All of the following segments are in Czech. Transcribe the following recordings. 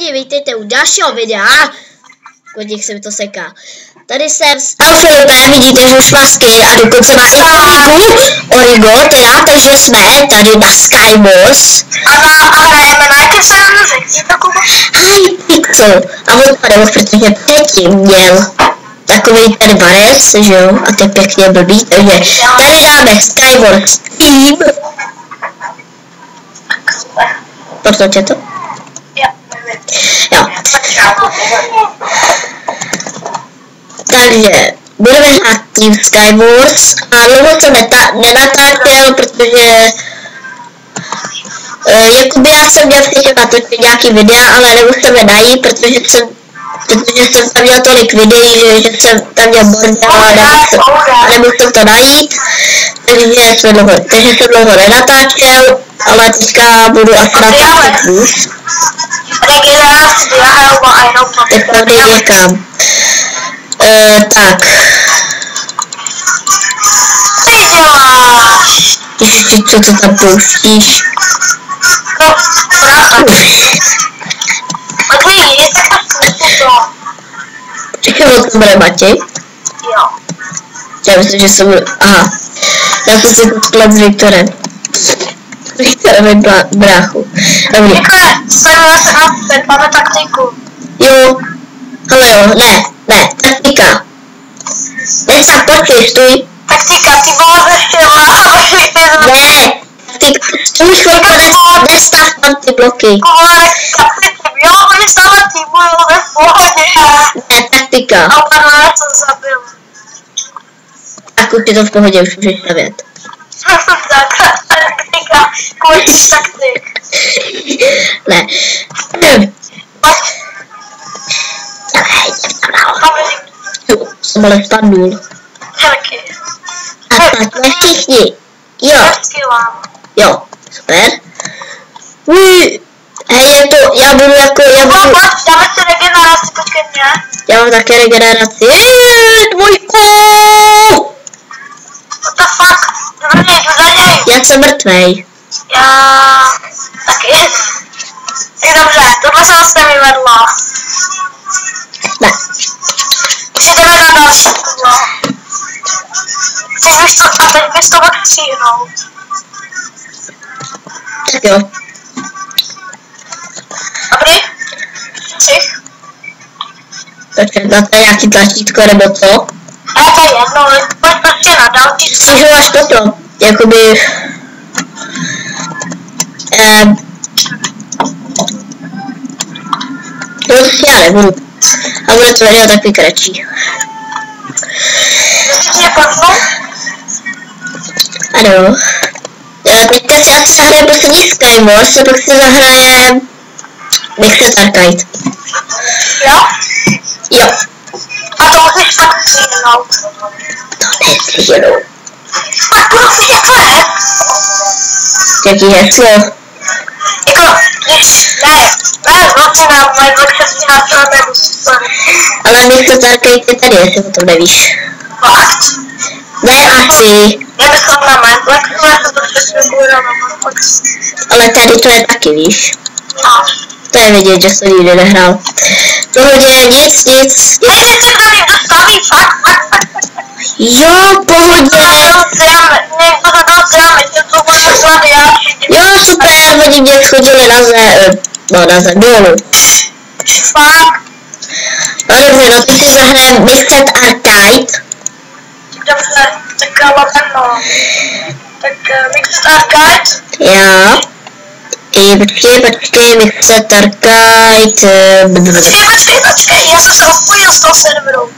lidi, vítejte u dalšího videa. Kodík se mi to seká. Tady jsem s Alfilipem, vidíte, že už má skin a dokonce má i Origo, teda, takže jsme tady na Skywars. A hrajeme na jakém serveru, řekněte Kuba? Hypixel. A on to nebo protože předtím měl takový ten barec, že jo, a to je pěkně blbý, takže tady dáme Skywars Team. Poslujte to? Jo. Takže budeme hrát Team Skywars a dlouho to nenatáčel, protože jakoby já jsem měl chtěl natočit nějaký videa, ale nemohl jsem je najít, protože jsem tam měl tolik videí, že jsem tam měl bordel a nemohl jsem to najít, takže jsem dlouho nenatáčel, ale teďka budu asi natáčet už. Tak tam nejde kam. Tak. Ještě co to tam pouštíš? Čekaj, o tom bude Matěj? Jo. Já myslím, že jsem... Aha. Já jsem si to splet s Viktorem. Viktorem bráchu. Dobrý. Máme taktiku. Jo. Ale jo, ne, taktika. Ne, tak počkej, stůj. Taktika, ty bylo zeštěla. Ne, taktika, stůj chvilku, nestav tam ty bloky. Jo, oni stále týmují ve pohodě. Ne, taktika. A pan to zabil. Tak už je to v pohodě, už můžeš stavět. Taktika, kolik taktik. Ne. Jo, jsem ale spadnul. A pojďme všichni. Jo. Jo, super. Hej, je to, já budu... Dáme si regeneraci, počkej mě. Já mám také regeneraci. Dvojku! What the fuck? Jdu za něj. Já jsem mrtvej. Já... Taky. Tak dobře, tohle se vlastně vyvedlo. Ne. Už jdeme na další kolo. Chceš to, a teď bys to mohl přijnout. Tak jo. Dobrý? Třich? Takže dáte nějaký tlačítko nebo co? A to je jedno, pojď prostě na další. Stěžu až potom. Jakoby... To já nebudu. A bude to video takový kratší. Myslíš, že potnu? Ano. Teďka si asi zahraje poslední Skywars a pak si zahraje Mixed Arcade. Jo? Jo. A to musíš tak přijnout. To neslyšenou. Tak budu si jako ne? Jaký heslo? Jako, když, ne, vlastně na moje blokřesní nástrojné sorry. Ale Mixed Arcade je tady, jestli o tom nevíš. Fakt? Ne, asi. Já bych na mé blokřesní, já jsem to přesně bude na Monobox. Ale tady to je taky, víš. No. To je vidět, že jsem nikdy nehrál. Pohodě, nic. Hej, teď se tady dostaví, fakt. Jo, pohodě. Někdo to dozdráme, že to bude slavy, já všichni. Jo, super, oni mě schodili na zem, dolů. Fakt. No dobře, no teď si zahrajeme Mixed Arcade. Dobře, tak lopeno. Tak Mixed Arcade. Já. Počkej, Mixed Arcade. Počkej, já jsem se odpojil z toho serveru.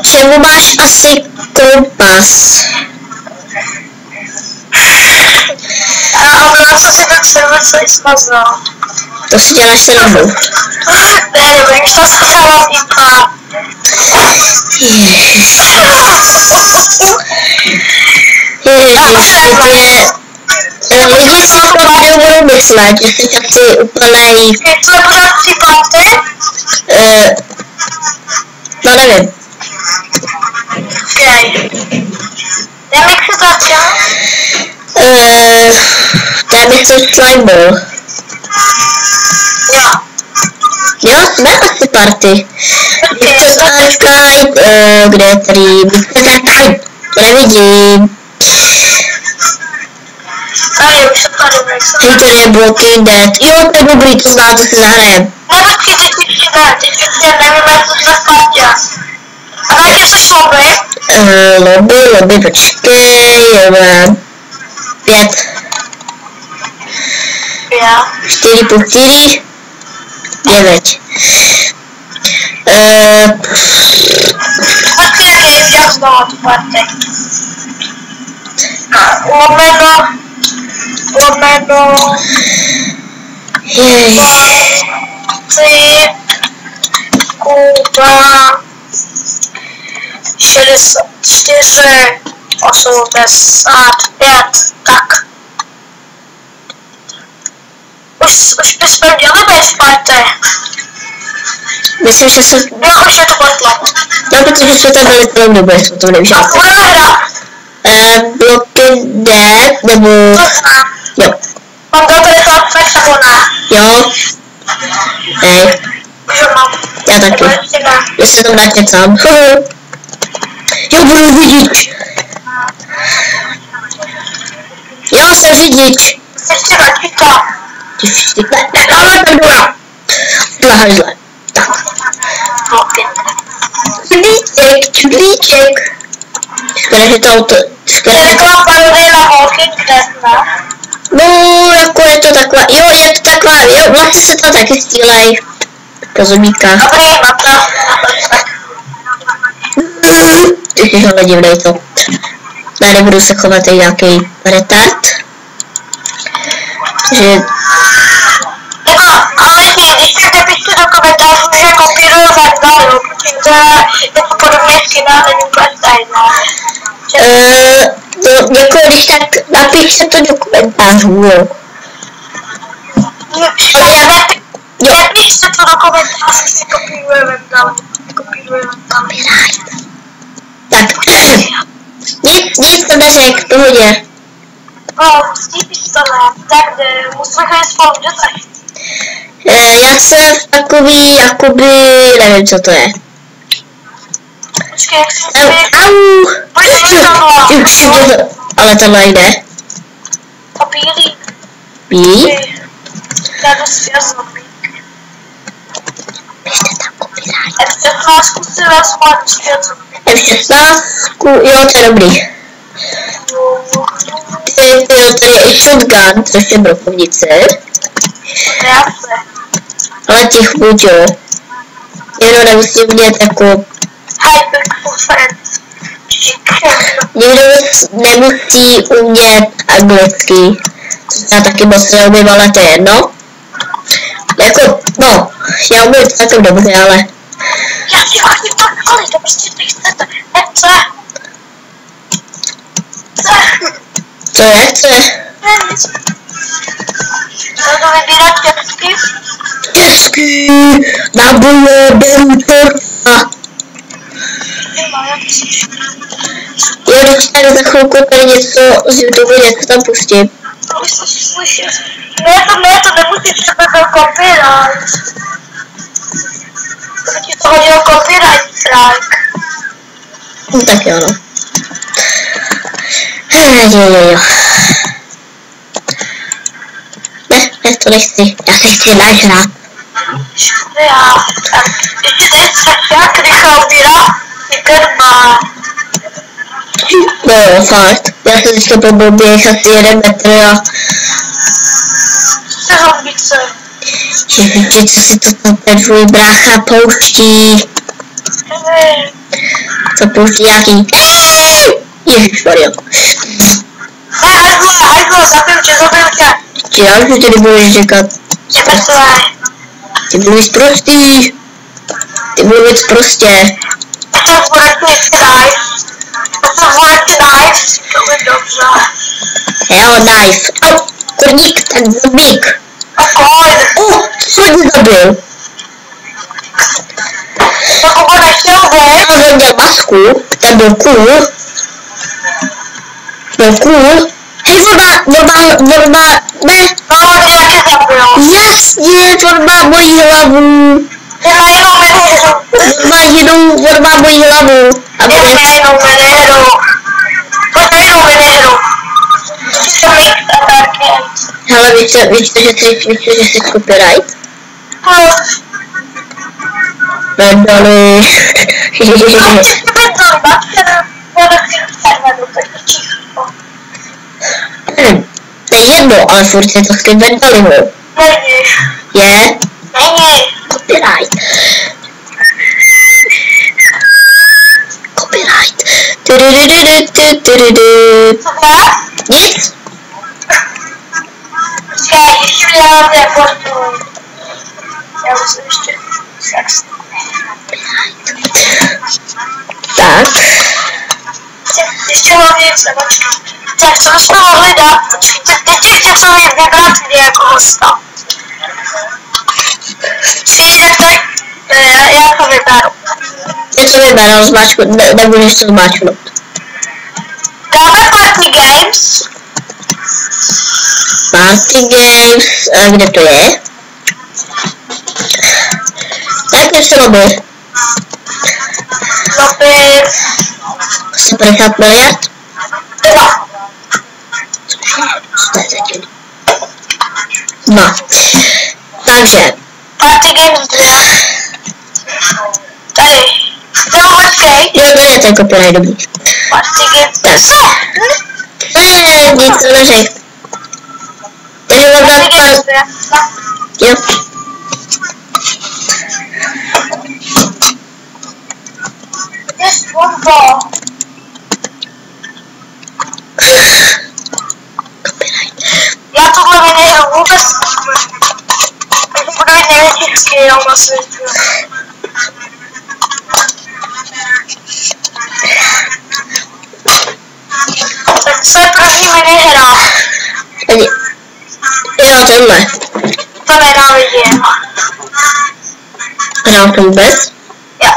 Čemu máš asi kompas? A omlouvám se ten server celý smazal. To si děláš srandu. Ne, jak to schválám iPad. Lidi si to budou myslet, že jsi taky úplnej... Co je pořád případky? No nevím. Okej. Jak se to začal? Tady něco slime ball. Jo. Jo, jsme asi party. Mr. Arcade, kde je tady Mr. Arcade? To nevidím. Tady už se tady nejsou. Hej, tady je Walking Dead. Jo, to je dobrý, to znám, to si zahrajem. Nepočkej, teď ještě ne, teď ještě nevím, jak to se spadě. A na jaké jsi lobby? Lobby, počkej, 5. 4 plus 4. 9. Počkej, jak znovu tu party. Lomeno. Jej. 3. Kuba. 64. 85. Tak. Už bychom měli být v party. Myslím, že se... Jo, už je to potlo. No, protože jsme tam byli celou dobu, jsme to nevíš. A budeme hrát. Walking Dead, nebo... Jo. Mám dobrý chlapec, nebo ne? Jo. Hej. Že mám. Já taky. Já se tam nakecám. Jo, budu řidič. Jo, jsem řidič. Ještě tačíka. Ne, dáme tam dora. Zle. Tak. Čudlíček. Škoda, že to auto... To je taková parodie na Walking Dead, ne? No, jako je to taková... Jo, je to taková... Jo, vlastně se to taky stílej. Po zombíkách. Dobrý, mám to. Ježiš, ale divnej to. Já nebudu se chovat tady nějaký retard. Že... Jako, ale když tak napište do komentářů, že kopíruju Vandal, jo, protože to je jako podobně skina, není úplně tajná. No, jako když tak napište to do komentářů, jo. Napište to do komentářů, že kopíruje Vandal. Tak, nic to neřek, pohodě. No, stípíš to ne, tak musíme chodit spolu, kde jsi? Já jsem v takový, jakoby, nevím, co to je. Počkej, jak si Au! Už mě to, ale tohle jde. A bílý. Bílý? Já to svězlý. Běžte tam kopírání. F16 si vezmu, F16, jo, to je dobrý. Tady je i shotgun, což je brokovnice. Ale těch buď jo. Jenom nemusí umět jako... Někdo nemusí umět anglicky. Já taky moc neumím, ale to je jedno. Jako, no, já umím celkem dobře, ale... Já si vlastně to kolik, to prostě nechcete. Co? Co je, co je? Nic. Budu vybírat těsky. Těsky! Naboje, beru torta! Jo, když tak za chvilku tady něco z YouTube, něco tam pustím. Ne, to nemusíš se byl copyright. To ti to hodil copyright strike. No tak jo, no. Jo. Ne, to nechci. Já se chci nažrat. Já. Ještě teď se jak rychle ubírá, je krma. No jo, fakt. Já se teďka poběh asi 1 metr a... Co se houbice? Ježiši, co si to tam ten tvůj brácha pouští? Co pouští nějaký... Ježišmarja. Hajzlo, zabiju tě. Já už tady budeš říkat. Ty mluvíš prostý. Ty mluvíš prostě. To bude knife. To bude dobře. Jo, knife. Au, kurník, ten zombík. Co mě zabil? To nechtěl být. On měl masku, ten byl cool. Hej, on má Ne. No, ty taky zabil. Jasně, on má moji hlavu. Má jenom meneru. On má moji hlavu. A Jenom meneru. Pojď jenom meneru. Hele, víš, že jsi copyright? Vendali. To je jedno, ale furt je to skryt Vendaliho. Je? Copyright. Copyright. Nic. Počkej, ještě mi dávám reportu. Já musím ještě sex. Tak. Ještě hlavně nic nepočkej. Tak, co bychom mohli dát? Teď chci co mi vybrat jako hosta. Počkej, tak já to vyberu. Něco vyberal, nebudeš to zmáčknout. Dáme Party Games. Party Games, kde to je? Tak ještě lobby. Lobby. 150 miliard? No. Takže. Party Games 2. Tady. No, počkej. Jo, to je ten copyright dobrý. Party Games. Tak. Ne, nic to neřek. Takže mám dát pan... Jo. Just one ball. Já tohle nehraju vůbec. Takže budu mít největší skill na světě. Tak co je první minihra? Jo, tohle. To nenávidím. Hrál to vůbec? Jo.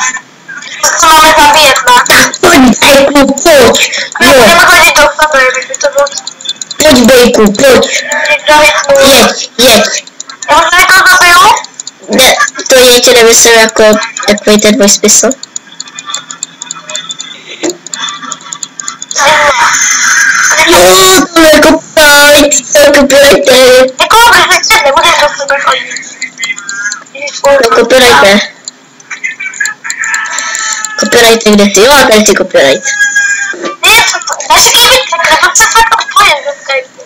Tak to máme zabíjet, ne? Pojď, Bejku, pojď. Jo. Jo. Budeme chodit do sebe, kdyby to bylo... Pojď, Bejku, pojď. Někdo hitnul. Jeď. Já možná to zabiju? Ne, to jeď nemyslím jako takový ten tvůj smysl. Jo, to je copyright, to je copyright. Jako, protože nebudeš do sebe chodit. To copyright ne. Copyright je kde si, jo, a tady si copyright. Ne, co to? Neříkej mi takhle, to se tak odpojím ze Skypeu.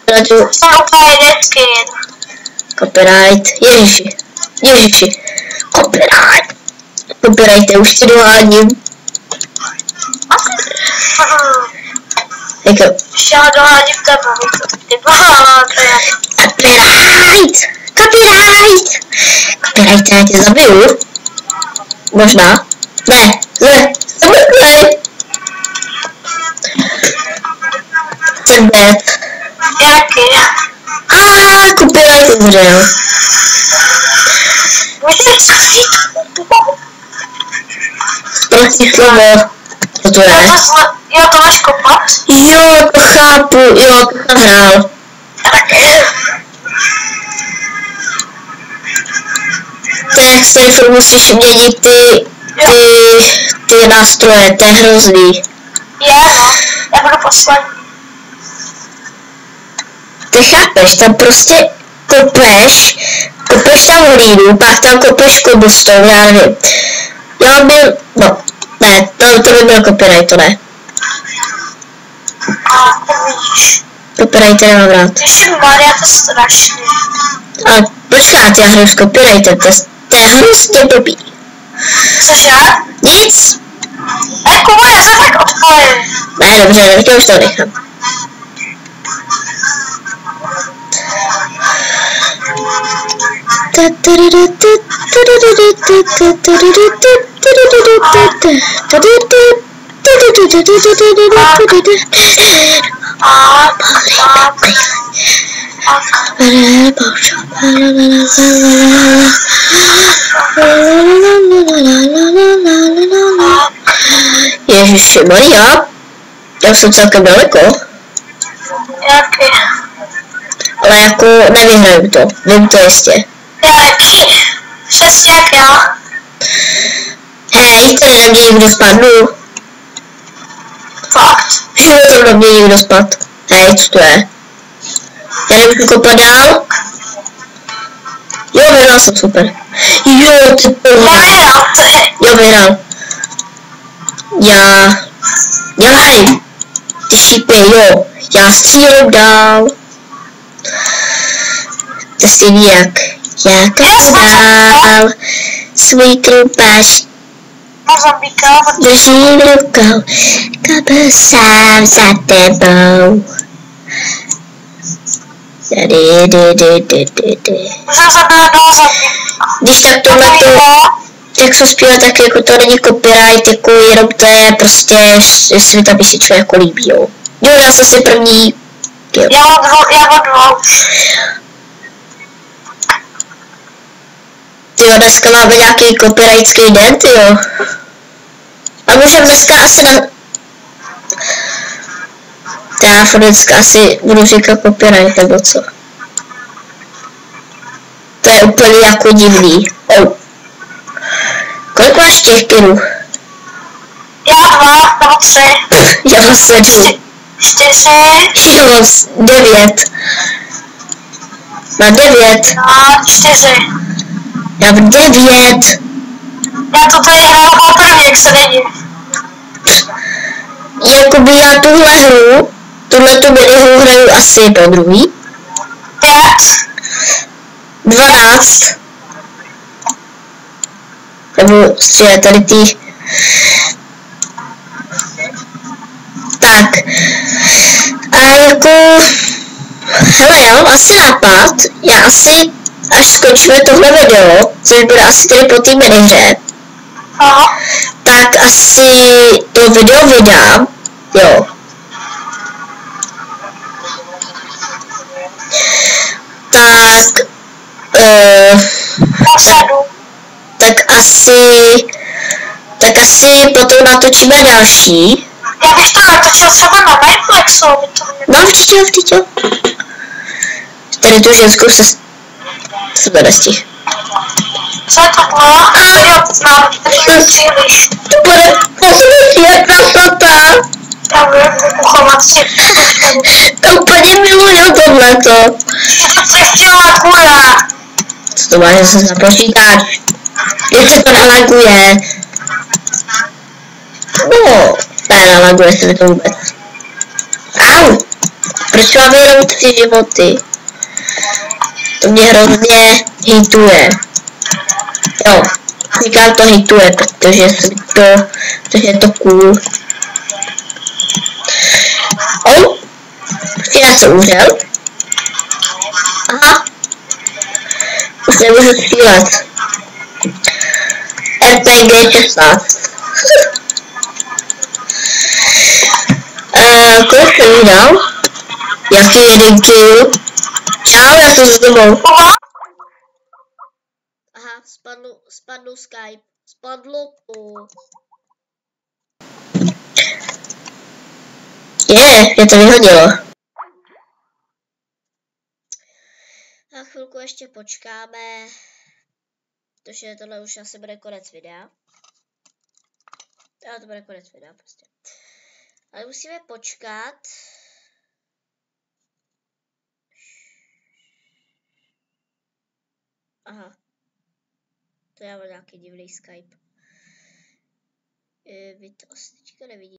Radu, Jsem úplně neskin. copyright, ježiši, copyright. Copyright, už ti doháním. Jako, Já dohádím tebe, ty boháte. Copyright, já tě zabiju. Možná. Ne, jsem dead. Jaký? Copyright umřel. Můžeš říct? Prostý slovo. Co to je? Jo, to máš kopat? Jo, to chápu, jo, to tam hrál. Tak se furt musíš měnit ty nástroje, to je hrozný. Je, no, já budu poslední. Ty chápeš, tam prostě kopeš tam hlínu, pak tam kopeš cobblestone, já nevím. Já byl, no, ne, to by byl copyright, to ne. A to vidíš. Copyright nemám rád. Ježišmarja, to je strašný. Ale počkat, já hraju s copyrightem, to je hrozně blbý. Cože? Nic. Kubo, já se tak odpojím. Ne, dobře, já už to nechám. Ježiši Maria, já jsem celkem daleko. Jaký? Ale jako nevyhraju to, vím to jistě. Jaký? Přesně jak já. Hej, tady na mě někdo spadl. Fakt. Jo, tam na mě někdo spadl. Hej, co to je? Já nemůžu kopat dál? Jo, vyhrál jsem, super. Jo, ty Nevyhrál ty. Jo, vyhrál. Dělej. Ty šípy, jo. Já střílím dál. To si jak dál. Svůj krumpáš Na zombíka. držím rukou. Kabel sám za tebou. Můžu zabít jednoho zombíka. Když tak tohle jak se zpívá, tak jako to není copyright, jako jenom to je prostě, jestli ta písnička jako líbí, jo. Jo, já jsem si první, jo. Já mám dvou. Tyjo, dneska máme nějaký copyrightský den, tyjo. A můžem dneska asi na... Já dneska asi budu říkat copyright, nebo co. To je úplně jako divný. Oh. Kolik máš těch kilů? Já 2 nebo 3. Já mám 7. 4. Já mám 9. Mám 9. A 4. Já mám 9. Já to tady hraju poprvé, jak se není. Jakoby já tuhletu minihru hraju asi po druhý. 5. 12. Nebo střílet tady ty. Tak. A jako... Hele, já mám asi nápad. Já asi, až skončíme tohle video, což bude asi tady po té minihře, Aha. tak asi to video vydám, jo. Tak, tak asi potom natočíme další. Já bych to natočil třeba na Netflixu. No, vždyť jo. Tady tu ženskou sebe nestihl. Co to bylo? Jo, znám, to příliš. To bude poslední krasota. Já budu uchovat si. To úplně miluju tohleto. Co chtěla kůra? Co to máš zase za počítač? Jak se to nalaguje? No, nalaguje se mi to vůbec. Au! Proč mám jenom 3 životy? To mě hrozně hituje. Jo, říkám to hituje, protože je to cool. Oh, já jsem umřel. Aha. Už nemůžu střílet. RPG 16. Kolik jsem jí dal? Jaký 1 kill? Čau, já jsem s tebou. Aha, spadl Skype. Spadlo to. Je to vyhodilo. Na chvilku ještě počkáme, protože tohle už asi bude konec videa. Ale to bude konec videa prostě. Ale musíme počkat. Aha. To já mám nějaký divný Skype. Vy to asi teďka nevidíte.